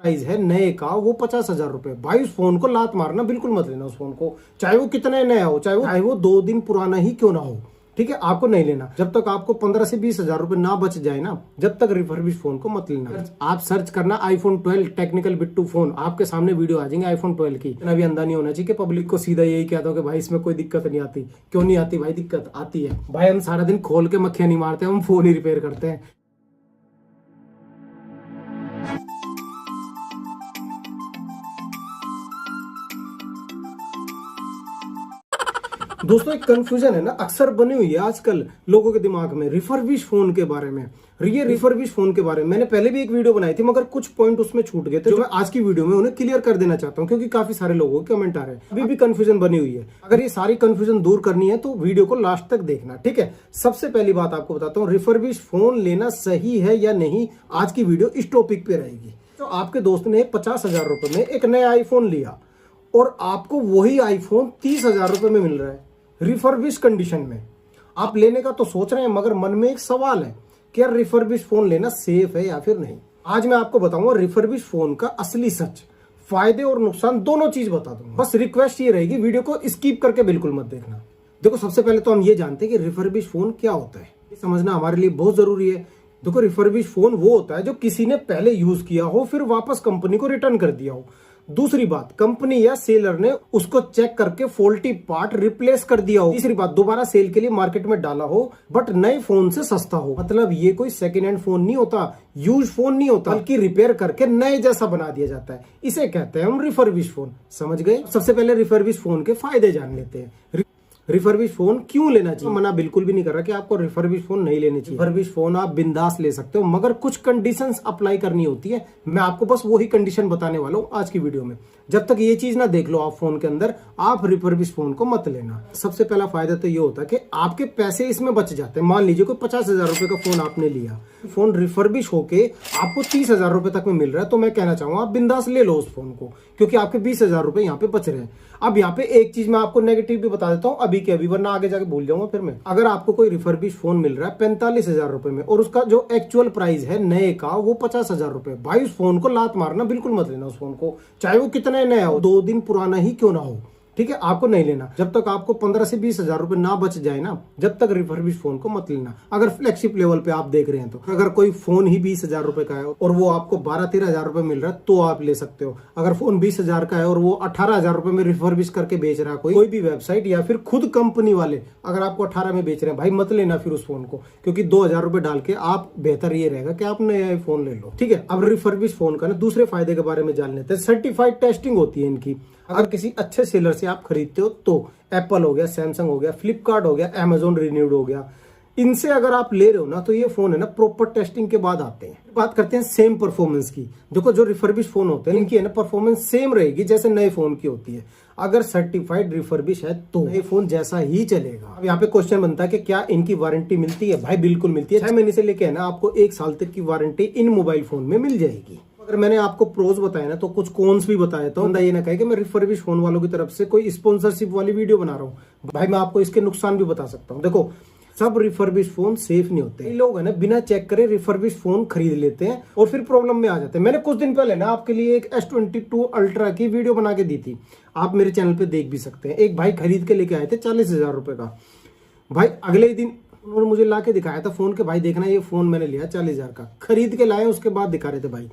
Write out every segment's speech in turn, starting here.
Price है नए का वो 50,000 रुपए। भाई उस फोन को लात मारना बिल्कुल मत लेना उस फोन को, चाहे वो कितने नया हो, चाहे वो 2 दिन पुराना ही क्यों ना हो, ठीक है, आपको नहीं लेना। जब तक आपको 15 से 20,000 रुपए ना बच जाए ना, जब तक रिफर्बिश फोन को मत लेना। आप सर्च करना iPhone 12 टेक्निकल बिट्टू फोन, आपके सामने वीडियो आ जाएंगे iPhone 12 की। इतना भी अंधा नहीं होना चाहिए कि पब्लिक को सीधा यही कहता हो कि भाई इसमें कोई दिक्कत नहीं आती। क्यों नहीं आती भाई, दिक्कत आती है भाई। हम सारा दिन खोल के मक्खियां नहीं मारते, हम फोन ही रिपेयर करते हैं। दोस्तों एक कंफ्यूजन है ना अक्सर बनी हुई है आजकल लोगों के दिमाग में रिफर्बिश फोन के बारे में। ये रिफर्बिश फोन के बारे में मैंने पहले भी एक वीडियो बनाई थी, मगर कुछ पॉइंट उसमें छूट गए थे जो मैं आज की वीडियो में उन्हें क्लियर कर देना चाहता हूं, क्योंकि काफी सारे लोगों के कमेंट आ रहे हैं, अभी भी कंफ्यूजन बनी हुई है। अगर ये सारी कंफ्यूजन दूर करनी है तो वीडियो को लास्ट तक देखना, ठीक है। सबसे पहली बात आपको बताता हूँ, रिफर्बिश फोन लेना सही है या नहीं, आज की वीडियो इस टॉपिक पे रहेगी। तो आपके दोस्त ने 50,000 रुपए में एक नया आईफोन लिया और आपको वही आईफोन 30,000 रुपए में मिल रहा है रिफर्बिश कंडीशन में। आप लेने का तो सोच रहे हैं, मगर मन में एक सवाल है कि यार रिफर्बिश फोन लेना सेफ है या फिर नहीं। आज मैं आपको बताऊंगा रिफर्बिश फोन का असली सच, फायदे और नुकसान दोनों चीज बता दूंगा। बस रिक्वेस्ट ये रहेगी, वीडियो को स्किप करके बिल्कुल मत देखना। देखो सबसे पहले तो हम ये जानते हैं कि रिफर्बिश फोन क्या होता है, ये समझना हमारे लिए बहुत जरूरी है। देखो रिफर्बिश फोन वो होता है जो किसी ने पहले यूज किया हो, फिर वापस कंपनी को रिटर्न कर दिया हो। दूसरी बात, कंपनी या सेलर ने उसको चेक करके फॉल्टी पार्ट रिप्लेस कर दिया हो। तीसरी बात, दोबारा सेल के लिए मार्केट में डाला हो बट नए फोन से सस्ता हो। मतलब ये कोई सेकेंड हैंड फोन नहीं होता, यूज फोन नहीं होता, बल्कि रिपेयर करके नए जैसा बना दिया जाता है। इसे कहते हैं हम रिफर्बिश फोन। समझ गए? सबसे पहले रिफर्बिश फोन के फायदे जान लेते हैं। रिफर्बिश फोन क्यों लेना चाहिए? मना बिल्कुल भी नहीं कर रहा कि आपको रिफर्बिश फोन नहीं लेनी चाहिए। रिफर्बिश फोन आप बिंदास ले सकते हो, मगर कुछ कंडीशंस अप्लाई करनी होती है। मैं आपको बस वही कंडीशन बताने वाला हूं आज की वीडियो में। जब तक ये चीज ना देख लो आप फोन के अंदर, आप रिफर्बिश फोन को मत लेना। सबसे पहला फायदा तो ये होता है कि आपके पैसे इसमें बच जाते हैं। मान लीजिए कोई 50,000 रुपए का फोन आपने लिया, फोन रिफर्बिश होके आपको 30,000 रुपए तक में मिल रहा है, तो मैं कहना चाहूंगा आप बिंदास ले लो उस फोन को, क्योंकि आपके 20,000 रुपए यहाँ पे बच रहे हैं। अब यहाँ पे एक चीज मैं आपको नेगेटिव भी बता देता हूँ अभी के अभी, वरना आगे जाके भूल जाऊंगा फिर मैं। अगर आपको कोई रिफर्बिश फोन मिल रहा है 45,000 रुपए में और उसका जो एक्चुअल प्राइस है नए का वो 50,000 रुपए, भाई उस फोन को लात मारना बिल्कुल मत लेना उस फोन को, चाहे वो कितने नया हो, 2 दिन पुराना ही क्यों ना हो, ठीक है, आपको नहीं लेना। जब तक आपको 15 से 20,000 रुपए ना बच जाए ना, जब तक रिफर्बिश फोन को मत लेना। अगर फ्लैगशिप लेवल पे आप देख रहे हैं तो अगर कोई फोन ही 20,000 रुपए का है और वो आपको 12-13,000 रुपए मिल रहा है तो आप ले सकते हो। अगर फोन 20,000 का है और वो 18,000 रुपए में रिफर्बिश करके बेच रहा है कोई भी वेबसाइट या फिर खुद कंपनी वाले, अगर आपको 18 में बेच रहे हैं, भाई मत लेना फिर उस फोन को, क्योंकि 2,000 रुपए डाल के आप, बेहतर ये रहेगा कि आप नया फोन ले लो, ठीक है। अब रिफर्बिश फोन का ना दूसरे फायदे के बारे में जान लेते हैं। सर्टिफाइड टेस्टिंग होती है इनकी। अगर किसी अच्छे सेलर से आप खरीदते हो तो एप्पल हो गया, सैमसंग हो गया, फ्लिपकार्ट हो गया, अमेजोन रिन्यूड हो गया, इनसे अगर आप ले रहे हो ना तो ये फोन है ना प्रॉपर टेस्टिंग के बाद आते हैं। बात करते हैं सेम परफॉर्मेंस की। देखो जो रिफर्बिश फोन होते हैं इनकी है ना परफॉर्मेंस सेम रहेगी जैसे नए फोन की होती है। अगर सर्टिफाइड रिफर्बिश है तो नए फोन जैसा ही चलेगा। अब यहाँ पे क्वेश्चन बनता है कि क्या इनकी वारंटी मिलती है? भाई बिल्कुल मिलती है। 6 महीने से लेके है ना आपको 1 साल तक की वारंटी इन मोबाइल फोन में मिल जाएगी। अगर मैंने आपको प्रोज बताया ना तो कुछ कॉन्स भी बताया, तो बंदा ये ना कहे कि मैं रिफर्बिश फोन वालों की तरफ से कोई स्पॉन्सरशिप वाली वीडियो बना रहा हूँ। भाई मैं आपको इसके नुकसान भी बता सकता हूँ। देखो सब रिफर्बिश फोन सेफ नहीं होते। लोग है ना बिना चेक करे रिफर्बिश फोन खरीद लेते हैं और फिर प्रॉब्लम में आ जाते हैं। मैंने कुछ दिन पहले ना आपके लिए एक S22 अल्ट्रा की वीडियो बना के दी थी, आप मेरे चैनल पे देख भी सकते हैं। एक भाई खरीद के लेके आए थे 40,000 रुपए का। भाई अगले दिन उन्होंने मुझे ला के दिखाया था फोन के, भाई देखना ये फोन मैंने लिया 40,000 का, खरीद के लाए उसके बाद दिखा रहे थे भाई।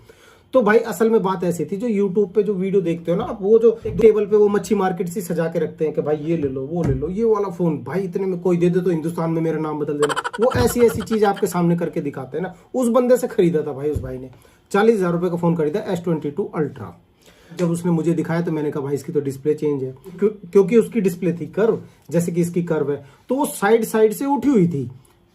तो भाई असल में बात ऐसी थी, जो YouTube पे जो वीडियो देखते हो ना आप, वो जो एक टेबल पे वो मच्छी मार्केट से सजा के रखते हैं कि भाई ये ले लो, वो ले लो, ये वाला फोन भाई इतने में कोई दे दे तो हिंदुस्तान में मेरा नाम बदल देना, वो ऐसी ऐसी चीज आपके सामने करके दिखाते हैं ना। उस बंदे से खरीदा था भाई, उस भाई ने 40,000 रुपए का फोन खरीदा S22 अल्ट्रा। जब उसने मुझे दिखाया तो मैंने कहा भाई इसकी तो डिस्प्ले चेंज है, क्योंकि उसकी डिस्प्ले थी कर्व, जैसे कि इसकी कर्व है, तो वो साइड साइड से उठी हुई थी,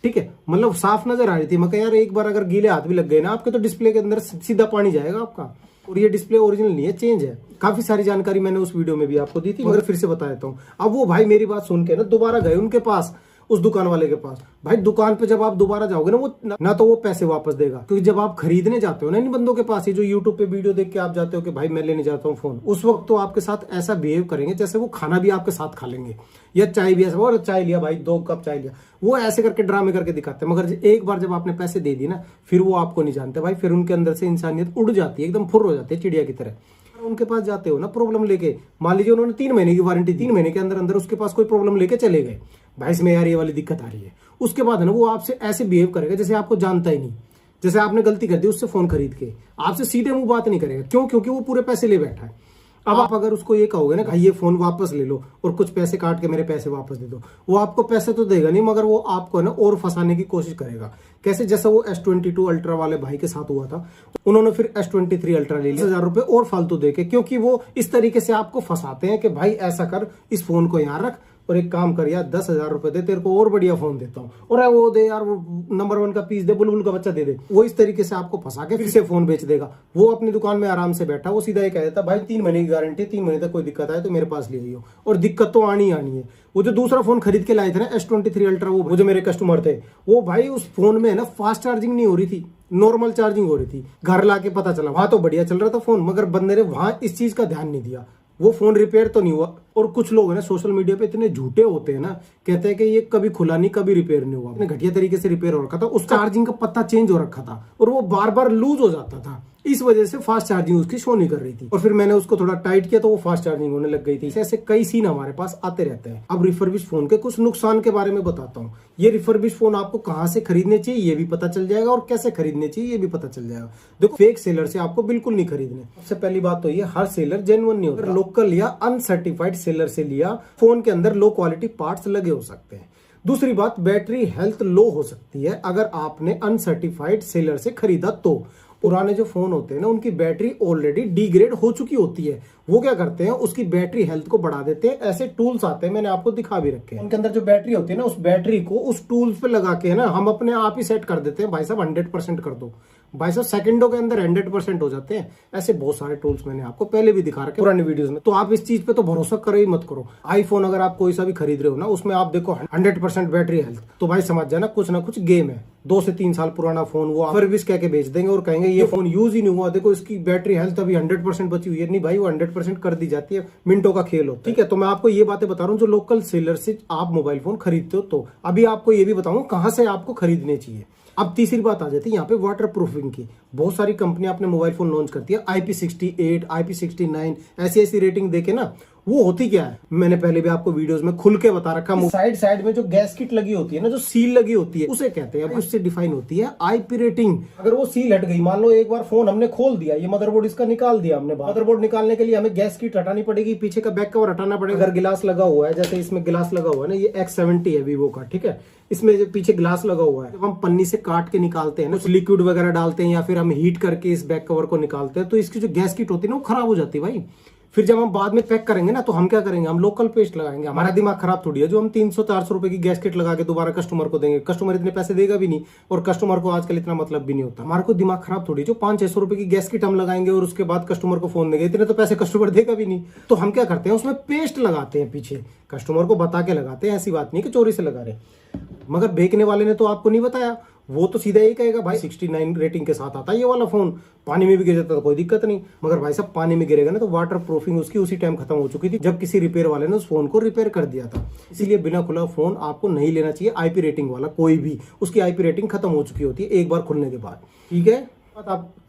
ठीक है, मतलब साफ नजर आ रही थी। मैं कहा यार एक बार अगर गीले हाथ भी लग गए ना आपके तो डिस्प्ले के अंदर सीधा पानी जाएगा आपका। और ये डिस्प्ले ओरिजिनल नहीं है, चेंज है। काफी सारी जानकारी मैंने उस वीडियो में भी आपको दी थी, मगर फिर से बता देता हूँ। अब वो भाई मेरी बात सुन के ना दोबारा गए उनके पास, उस दुकान वाले के पास। भाई दुकान पे जब आप दोबारा जाओगे ना, वो ना तो वो पैसे वापस देगा, क्योंकि जब आप खरीदने जाते हो ना इन बंदों के पास, ये जो यूट्यूब पे वीडियो देख के आप जाते हो कि भाई मैं लेने जाता हूँ फोन, उस वक्त तो आपके साथ ऐसा बिहेव करेंगे जैसे वो खाना भी आपके साथ खा लेंगे, या चाय भी ऐसा, और चाय लिया भाई 2 कप चाय लिया, वो ऐसे करके ड्रामे करके दिखाते हैं। मगर एक बार जब आपने पैसे दे दिए ना, फिर वो आपको नहीं जानते भाई, फिर उनके अंदर से इंसानियत उड़ जाती है, एकदम फुर हो जाती है चिड़िया की तरह। उनके पास जाते हो ना प्रॉब्लम लेके, मान लीजिए उन्होंने 3 महीने की वारंटी, 3 महीने के अंदर अंदर उसके पास कोई प्रॉब्लम लेके चले गए, भाई इसमें यार ये वाली दिक्कत आ रही है, उसके बाद है ना वो आपसे ऐसे बिहेव करेगा जैसे आपको जानता ही नहीं, जैसे आपने गलती कर दी उससे फोन खरीद के, आपसे सीधे मुंह बात नहीं करेगा। क्यों? क्योंकि वो पूरे पैसे ले बैठा है। अब आप अगर उसको ये कहोगे ना भाई ये फोन वापस ले लो और कुछ पैसे काट के मेरे पैसे वापस दे दो, वो आपको पैसे तो देगा नहीं, मगर वो आपको ना और फंसाने की कोशिश करेगा। कैसे? जैसा वो S22 अल्ट्रा वाले भाई के साथ हुआ था, उन्होंने फिर S23 अल्ट्रा ले लिया 10,000 रुपए और फालतू देके, क्योंकि वो इस तरीके से आपको फंसाते हैं कि भाई ऐसा कर, इस फोन को यहाँ रख और एक काम कर यार 10,000 रुपए दे, तेरे को और बढ़िया फोन देता हूँ, और वो दे यार, वो नंबर 1 का पीस दे, बुलबुल का बच्चा दे दे। वो इस तरीके से आपको फंसा के फिर से फोन बेच देगा। वो अपनी दुकान में आराम से बैठा, वो सीधा ये कह देता भाई 3 महीने की गारंटी, 3 महीने तक कोई दिक्कत आए तो मेरे पास ले आइयो, और दिक्कत तो आनी है। वो जो दूसरा फोन खरीद के लाए थे ना S23 अल्ट्रा, वो जो मेरे कस्टमर थे, वो भाई उस फोन में ना फास्ट चार्जिंग नहीं हो रही थी, नॉर्मल चार्जिंग हो रही थी। घर लाके पता चला वहां तो बढ़िया चल रहा था फोन, मगर बंदे ने वहां इस चीज का ध्यान नहीं दिया, वो फोन रिपेयर तो नहीं हुआ। और कुछ लोग है ना सोशल मीडिया पे इतने झूठे होते हैं ना, कहते हैं कि ये कभी खुला नहीं, कभी रिपेयर नहीं हुआ, घटिया तरीके से रिपेयर हो रखा था, उस चार्जिंग का पत्ता चेंज हो रखा था और वो बार बार लूज हो जाता था, इस वजह से फास्ट चार्जिंग उसकी शो नहीं कर रही थी। और फिर मैंने उसको थोड़ा टाइट किया तो वो फास्ट चार्जिंग होने लग गई थी। ऐसे कई सीन हमारे पास आते रहते हैं। अब रिफर्बिश फोन के कुछ नुकसान के बारे में बताता हूँ। ये रिफर्बिश फोन आपको कहाँ से खरीदने चाहिए ये भी पता चल जाएगा, और कैसे खरीदने चाहिए ये भी पता चल जाएगा। देखो, फेक सेलर से आपको बिल्कुल नहीं खरीदने। सबसे पहली बात तो ये, हर सेलर जेन्युइन नहीं होता। लोकल या अनसर्टिफाइड सेलर से लिया, फोन के अंदर लो क्वालिटी पार्ट्स लगे हो सकते हैं। दूसरी बात, बैटरी हेल्थ लो हो सकती है अगर आपने अनसर्टिफाइड सेलर से खरीदा तो। पुराने जो फोन होते हैं ना, उनकी बैटरी ऑलरेडी डिग्रेड हो चुकी होती है। वो क्या करते हैं, उसकी बैटरी हेल्थ को बढ़ा देते हैं। ऐसे टूल्स आते हैं, मैंने आपको दिखा भी रखे हैं। उनके अंदर जो बैटरी होती है ना, उस बैटरी को उस टूल्स पे लगा के ना हम अपने आप ही सेट कर देते हैं। भाई साहब 100% कर दो, भाई साहब सेकंडों के अंदर 100% हो जाते हैं। ऐसे बहुत सारे टूल्स मैंने आपको पहले भी दिखा रखे पुरानी वीडियोस में। तो आप इस चीज पे तो भरोसा करो ही मत करो। आईफोन अगर आप कोई सा भी खरीद रहे हो ना, उसमें आप देखो 100% बैटरी हेल्थ, तो भाई समझ जाना कुछ ना कुछ गेम है। 2 से 3 साल पुराना फोन वो सर्विस कह के बेच देंगे और कहेंगे ये फोन यूज ही नहीं हुआ, देखो इसकी बैटरी हेल्थ अभी 100% बची हुई है। नहीं भाई, वो 100% कर दी जाती है, मिनटों का खेल होता है। ठीक है, तो मैं आपको ये बातें बता रहा हूँ जो लोकल सेलर से आप मोबाइल फोन खरीदते हो। तो अभी आपको ये भी बताऊँ कहाँ से आपको खरीदने चाहिए। अब तीसरी बात आ जाती है यहाँ पे वाटर प्रूफिंग की। बहुत सारी कंपनियां अपने मोबाइल फोन लॉन्च करती है, IP68, IP69 ऐसी रेटिंग देके ना। वो होती क्या है, मैंने पहले भी आपको वीडियोस में खुल के बता रखा। साइड में जो गैस किट लगी होती है ना, जो सील लगी होती है, उसे कहते हैं, उससे डिफाइन होती है IP रेटिंग। अगर वो सील हट गई, मान लो एक बार फोन हमने खोल दिया, ये मदरबोर्ड इसका निकाल दिया हमने, मदरबोर्ड निकालने के लिए हमें गैस किट हटानी पड़ेगी, पीछे का बैक कवर हटाना पड़ेगा। अगर गिलास लगा हुआ है, जैसे इसमें गिलास लगा हुआ है ना, ये X70 है वीवो का, ठीक है, इसमें जो पीछे ग्लास लगा हुआ है, जब हम पन्नी से काट के निकालते हैं ना, कुछ लिक्विड वगैरह डालते हैं या फिर हम हीट करके इस बैक कवर को निकालते हैं, तो इसकी जो गैस किट होती है ना, वो खराब हो जाती है भाई। फिर जब हम बाद में पैक करेंगे ना, तो हम क्या करेंगे, हम लोकल पेस्ट लगाएंगे। हमारा दिमाग खराब थोड़ी है जो हम 300-400 रुपए की गैस किट लगा के दोबारा कस्टमर को देंगे। कस्टमर इतने पैसे देगा भी नहीं, और कस्टमर को आजकल इतना मतलब भी नहीं होता। हमारा कोई दिमाग खराब थोड़ी जो 500-600 रुपए की गैस किट हम लगाएंगे और उसके बाद कस्टमर को फोन देंगे, इतने तो पैसे कस्टमर देगा भी नहीं। तो हम क्या करते हैं, उसमें पेस्ट लगाते हैं पीछे, कस्टमर को बता के लगाते हैं। ऐसी बात नहीं कि चोरी से लगा रहे, मगर बेचने वाले ने तो आपको नहीं बताया। वो तो सीधा यही कहेगा भाई 69 रेटिंग के साथ आता है ये वाला फोन, पानी में भी गिर जाता तो कोई दिक्कत नहीं। मगर भाई साहब पानी में गिरेगा ना, तो वाटर प्रूफिंग उसकी उसी टाइम खत्म हो चुकी थी जब किसी रिपेयर वाले ने उस फोन को रिपेयर कर दिया था। इसीलिए बिना खुला फोन आपको नहीं लेना चाहिए। IP रेटिंग वाला कोई भी, उसकी IP रेटिंग खत्म हो चुकी होती है एक बार खुलने के बाद, ठीक है।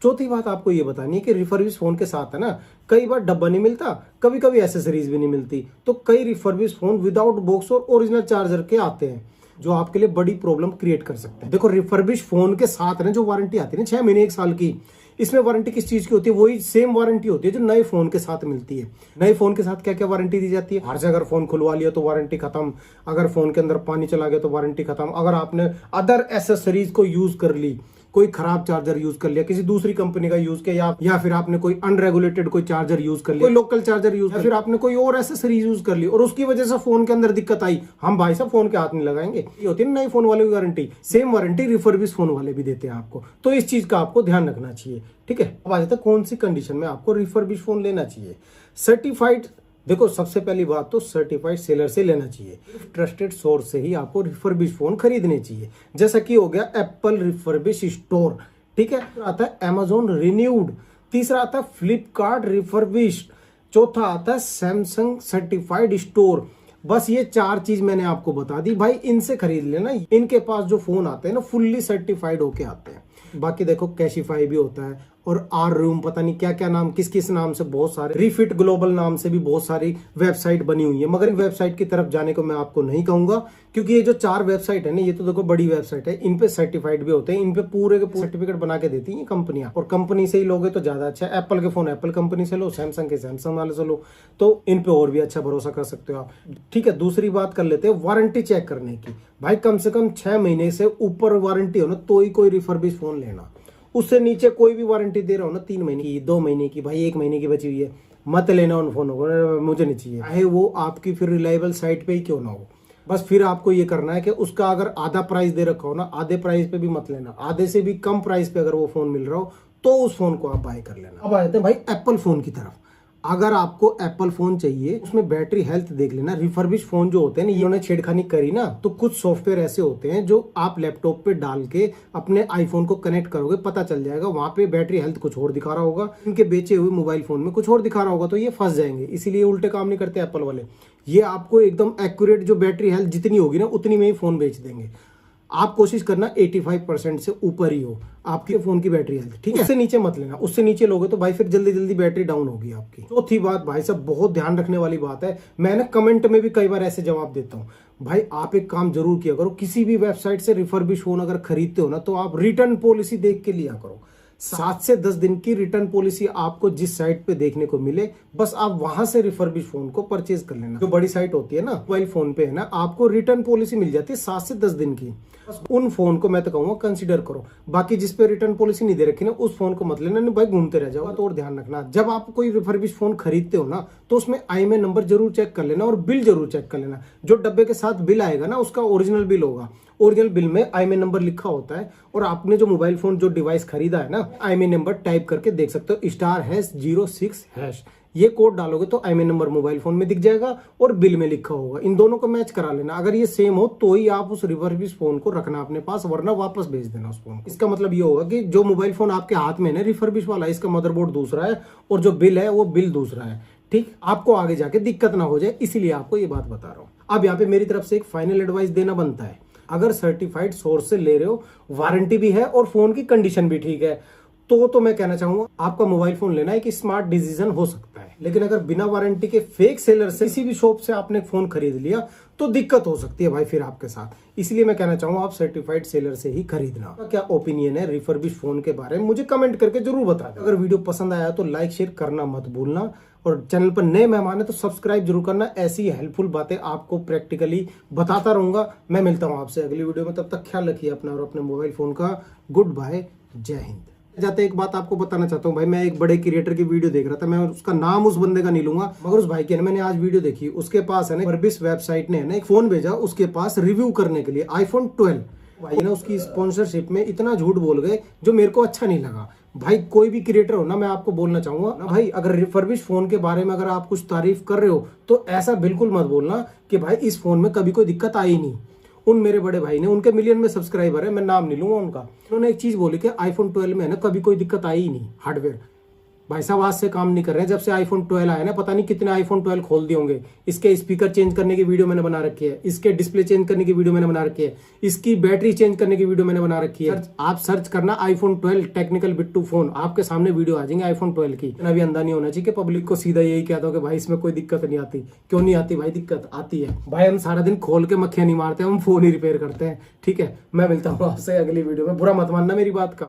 चौथी बात आपको ये बतानी है कि रिफर्बिश फोन के साथ है ना, कई बार डब्बा नहीं मिलता, कभी कभी एसेसरीज भी नहीं मिलती। तो कई रिफर्बिश फोन विदाउट बॉक्स और ओरिजिनल चार्जर के आते हैं, जो आपके लिए बड़ी प्रॉब्लम क्रिएट कर सकते हैं। देखो, रिफर्बिश फोन के साथ ना जो वारंटी आती है ना 6 महीने 1 साल की, इसमें वारंटी किस चीज की होती है, वही सेम वारंटी होती है जो नए फोन के साथ मिलती है। नए फोन के साथ क्या क्या वारंटी दी जाती है, हर से अगर फोन खुलवा लिया तो वारंटी खत्म, अगर फोन के अंदर पानी चला गया तो वारंटी खत्म, अगर आपने अदर एसेसरीज को यूज कर ली, कोई खराब चार्जर यूज कर लिया, किसी दूसरी कंपनी का यूज किया, या फिर आपने कोई अनरेगुलेटेड कोई चार्जर यूज कर लिया, कोई लोकल चार्जर यूज, या फिर आपने कोई और एसेसरीज यूज कर ली और उसकी वजह से फोन के अंदर दिक्कत आई, हम भाई साहब फोन के हाथ नहीं लगाएंगे। ये होती है नए फोन वाले की guarantee, same warranty refurbish phone वाले भी देते हैं आपको। तो इस चीज का आपको ध्यान रखना चाहिए, ठीक है। अब आ जाता है कौन सी कंडीशन में आपको रिफर्बिश फोन लेना चाहिए। सर्टिफाइड देखो, सबसे पहली बात तो सर्टिफाइड सेलर से लेना चाहिए। ट्रस्टेड सोर्स से ही आपको रिफर्बिश फोन खरीदने चाहिए। जैसा कि हो गया एप्पल रिफर्बिश स्टोर, ठीक है। आता है अमेजोन रिन्यूड, तीसरा आता है फ्लिपकार्ट रिफर्बिश, चौथा आता है सैमसंग सर्टिफाइड स्टोर। बस ये 4 चीज मैंने आपको बता दी भाई, इनसे खरीद लेना। इनके पास जो फोन आते हैं ना, फुल्ली सर्टिफाइड होके आते हैं। बाकी देखो, कैशिफाई भी होता है और आर रूम, पता नहीं क्या क्या नाम, किस किस नाम से बहुत सारे, रिफिट ग्लोबल नाम से भी बहुत सारी वेबसाइट बनी हुई है। मगर इन वेबसाइट की तरफ जाने को मैं आपको नहीं कहूंगा, क्योंकि ये जो 4 वेबसाइट है ना, ये तो देखो बड़ी वेबसाइट है, इन पे सर्टिफाइड भी होते हैं, इन पे पूरे के पूरे सर्टिफिकेट बना के देती है कंपनियां। और कंपनी से ही लोगे तो ज्यादा अच्छा है। एप्पल के फोन एप्पल कंपनी से लो, सैमसंग के सैमसंग वाले से लो, तो इन पे और भी अच्छा भरोसा कर सकते हो आप, ठीक है। दूसरी बात कर लेते हैं वारंटी चेक करने की। भाई कम से कम 6 महीने से ऊपर वारंटी हो ना, तो ही कोई रिफर्बिश फोन लेना। उससे नीचे कोई भी वारंटी दे रहा हो ना, 3 महीने की, 2 महीने की, भाई 1 महीने की बची हुई है, मत लेना उन फोनों को, मुझे नहीं चाहिए। चाहे वो आपकी फिर रिलायबल साइट पे ही क्यों ना हो। बस फिर आपको ये करना है कि उसका अगर आधा प्राइस दे रखा हो ना, आधे प्राइस पे भी मत लेना। आधे से भी कम प्राइस पे अगर वो फोन मिल रहा हो तो उस फोन को आप बाय कर लेना। अब आ जाते हैं भाई एप्पल फोन की तरफ। अगर आपको एप्पल फोन चाहिए, उसमें बैटरी हेल्थ देख लेना। रिफर्बिश फोन जो होते हैं, इन्होंने छेड़खानी करी ना, तो कुछ सॉफ्टवेयर ऐसे होते हैं जो आप लैपटॉप पे डाल के अपने आईफोन को कनेक्ट करोगे, पता चल जाएगा वहां पे बैटरी हेल्थ कुछ और दिखा रहा होगा, इनके बेचे हुए मोबाइल फोन में कुछ और दिखा रहा होगा, तो ये फंस जाएंगे। इसीलिए उल्टे काम नहीं करते एप्पल वाले। ये आपको एकदम एक्यूरेट जो बैटरी हेल्थ जितनी होगी ना, उतनी में ही फोन बेच देंगे। आप कोशिश करना 85% से ऊपर ही हो आपके फोन की बैटरी हेल्थ, ठीक है। उससे नीचे मत लेना, उससे नीचे लोगे तो भाई फिर जल्दी जल्दी बैटरी डाउन होगी आपकी। चौथी बात भाई साहब, बहुत ध्यान रखने वाली बात है, मैंने कमेंट में भी कई बार ऐसे जवाब देता हूं। भाई आप एक काम जरूर किया करो, किसी भी वेबसाइट से रिफर्बिश फोन अगर खरीदते हो ना, तो आप रिटर्न पॉलिसी देख के लिया करो। 7 से 10 दिन की रिटर्न पॉलिसी आपको जिस साइट पे देखने को मिले, बस आप वहां से रिफर्बिश फोन को परचेज कर लेना। जो बड़ी साइट होती है ना, मोबाइल फोन पे है ना, आपको रिटर्न पॉलिसी मिल जाती है 7 से 10 दिन की। बस उन फोन को मैं तो कहूंगा कंसीडर करो। बाकी जिस पे रिटर्न पॉलिसी नहीं दे रखी ना, उस फोन को मत लेना, नहीं भाई घूमते रह जाओ। तो और ध्यान रखना, जब आप कोई रिफर्बिश फोन खरीदते हो ना, तो उसमें IMEI नंबर जरूर चेक कर लेना और बिल जरूर चेक कर लेना। जो डब्बे के साथ बिल आएगा ना, उसका ओरिजिनल बिल होगा। ओरिजिनल बिल में IMEI नंबर लिखा होता है, और आपने जो मोबाइल फोन जो डिवाइस खरीदा है ना, IMEI नंबर टाइप करके देख सकते हो, *#06#। ये कोड डालोगे तो IMEI नंबर मोबाइल फोन में दिख जाएगा और बिल में लिखा होगा। इन दोनों को मैच करा लेना। अगर ये सेम हो तो ही आप उस रिफर्बिश फोन को रखना अपने पास, वरना वापस भेज देना उस फोन को। इसका मतलब ये होगा कि जो मोबाइल फोन आपके हाथ में है रिफर्बिश वाला, इसका मदरबोर्ड दूसरा है और जो बिल है वो बिल दूसरा है, ठीक। आपको आगे जाके दिक्कत ना हो जाए, इसीलिए आपको ये बात बता रहा हूँ। अब यहाँ पे मेरी तरफ से एक फाइनल एडवाइस देना बनता है। अगर सर्टिफाइड सोर्स से ले रहे हो, वारंटी भी है और फोन की कंडीशन भी ठीक है, तो मैं कहना चाहूंगा आपका मोबाइल फोन लेना एक स्मार्ट डिसीजन हो सकता है। लेकिन अगर बिना वारंटी के फेक सेलर से किसी भी शॉप से आपने फोन खरीद लिया, तो दिक्कत हो सकती है भाई फिर आपके साथ। इसलिए मैं कहना चाहूंगा आप सर्टिफाइड सेलर से ही खरीदना। क्या ओपिनियन है रिफर्बिश फोन के बारे में, मुझे कमेंट करके जरूर बता दें। अगर वीडियो पसंद आया तो लाइक शेयर करना मत भूलना, और चैनल पर नए मेहमान है तो सब्सक्राइब जरूर करना। ऐसी हेल्पफुल बातें आपको प्रैक्टिकली बताता रहूंगा। मैं मिलता हूं आपसे अगली वीडियो में, तब तक ख्याल रखिए अपना और अपने मोबाइल फोन का। गुड बाय, जय हिंद। जाते एक बात आपको बताना चाहता हूँ भाई, मैं एक बड़े क्रिएटर की वीडियो देख रहा था, मैं उसका नाम उस बंदे का नहीं लूंगा, मगर उस भाई की है, मैंने आज वीडियो देखी, उसके पास है ना रिफर्बिश वेबसाइट ने एक फोन भेजा उसके पास रिव्यू करने के लिए, iPhone 12। भाई ना उसकी स्पॉन्सरशिप में इतना झूठ बोल गए जो मेरे को अच्छा नहीं लगा। भाई कोई भी क्रिएटर हो ना, मैं आपको बोलना चाहूंगा ना भाई, अगर रिफर्बिश फोन के बारे में अगर आप कुछ तारीफ कर रहे हो तो ऐसा बिल्कुल मत बोलना कि भाई इस फोन में कभी कोई दिक्कत आई नहीं। उन मेरे बड़े भाई ने, उनके मिलियन में सब्सक्राइबर है, मैं नाम नहीं लूंगा उनका, उन्होंने एक चीज बोली कि iPhone 12 में है ना कभी कोई दिक्कत आई ही नहीं हार्डवेयर। भाई साहब आज से काम नहीं कर रहे हैं, जब से iPhone 12 आया ना, पता नहीं कितने iPhone 12 खोल दिए होंगे। इसके स्पीकर चेंज करने की वीडियो मैंने बना रखी है, इसके डिस्प्ले चेंज करने की वीडियो मैंने बना रखी है, इसकी बैटरी चेंज करने की वीडियो मैंने बना रखी है। आप सर्च करना iPhone 12 टेक्निकल बिट्टू फोन, आपके सामने वीडियो आ जाएंगे iPhone 12 की। अभी अंधा नहीं होना चाहिए कि पब्लिक को सीधा यही कहता हो कि भाई इसमें कोई दिक्कत नहीं आती। क्यों नहीं आती भाई, दिक्कत आती है भाई। हम सारा दिन खोल के मक्खियां नहीं मारते, हम फोन ही रिपेयर करते हैं, ठीक है। मैं मिलता हूँ आपसे अगली वीडियो में, बुरा मत मानना मेरी बात का।